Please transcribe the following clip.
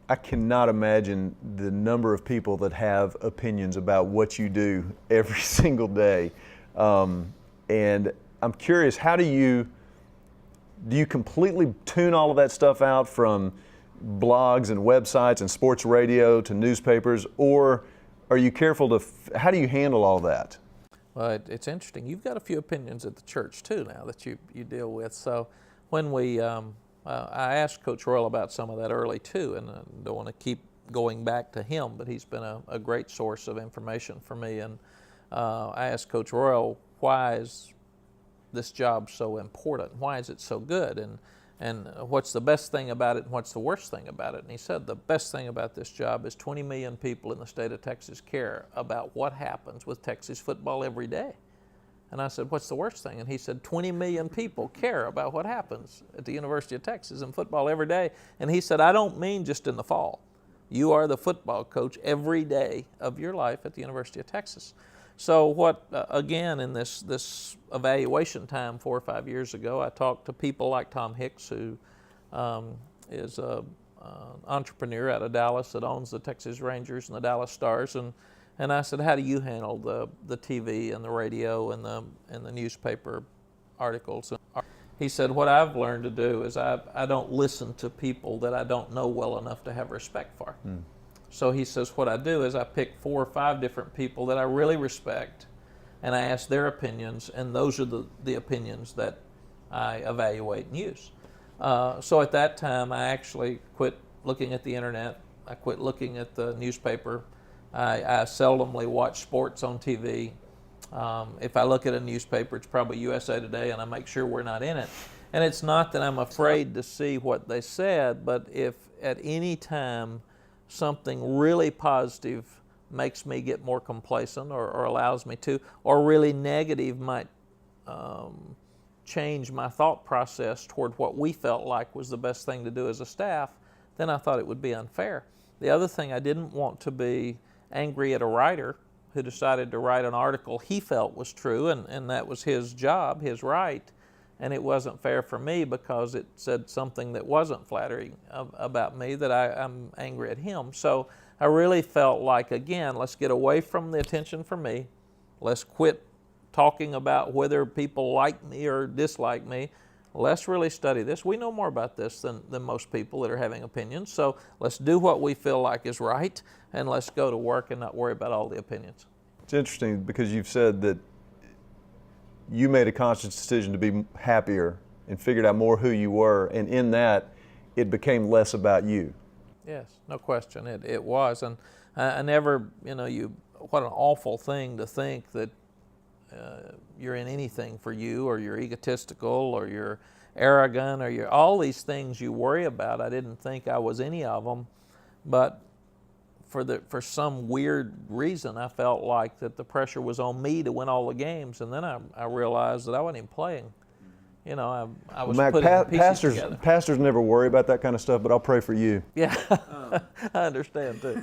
I cannot imagine the number of people that have opinions about what you do every single day. And I'm curious, how do you completely tune all of that stuff out from blogs and websites and sports radio to newspapers, or are you careful how do you handle all that? Well, it's interesting. You've got a few opinions at the church too now that you deal with. So when I asked Coach Royal about some of that early too, and I don't want to keep going back to him, but he's been a great source of information for me. And I asked Coach Royal, why is this job so important? Why is it so good? And what's the best thing about it and what's the worst thing about it? And he said the best thing about this job is 20 million people in the state of Texas care about what happens with Texas football every day. And I said, what's the worst thing? And he said, 20 million people care about what happens at the University of Texas in football every day. And he said, I don't mean just in the fall. You are the football coach every day of your life at the University of Texas. So what, again, in this evaluation time 4 or 5 years ago, I talked to people like Tom Hicks, who is an entrepreneur out of Dallas that owns the Texas Rangers and the Dallas Stars, and I said, how do you handle the TV and the radio and the newspaper articles? He said, what I've learned to do is I don't listen to people that I don't know well enough to have respect for. Mm. So he says, what I do is I pick 4 or 5 different people that I really respect, and I ask their opinions, and those are the opinions that I evaluate and use. So at that time, I actually quit looking at the internet. I quit looking at the newspaper. I seldomly watch sports on TV. If I look at a newspaper, it's probably USA Today, and I make sure we're not in it. And it's not that I'm afraid to see what they said, but if at any time something really positive makes me get more complacent or allows me to, or really negative might change my thought process toward what we felt like was the best thing to do as a staff, then I thought it would be unfair. The other thing, I didn't want to be angry at a writer who decided to write an article he felt was true, and that was his job, his right, and it wasn't fair for me because it said something that wasn't flattering about me, that I'm angry at him. So I really felt like, again, let's get away from the attention for me. Let's quit talking about whether people like me or dislike me. Let's really study this. We know more about this than most people that are having opinions. So let's do what we feel like is right, and let's go to work and not worry about all the opinions. It's interesting because you've said that you made a conscious decision to be happier and figured out more who you were, and in that, it became less about you. Yes, no question, it was. And I never, what an awful thing to think that you're in anything for you, or you're egotistical, or you're arrogant, or you're all these things you worry about. I didn't think I was any of them, but for some weird reason, I felt like that the pressure was on me to win all the games, and then I realized that I wasn't even playing. I was Mack, putting pieces together. Pastors never worry about that kind of stuff, but I'll pray for you. Yeah, I understand too.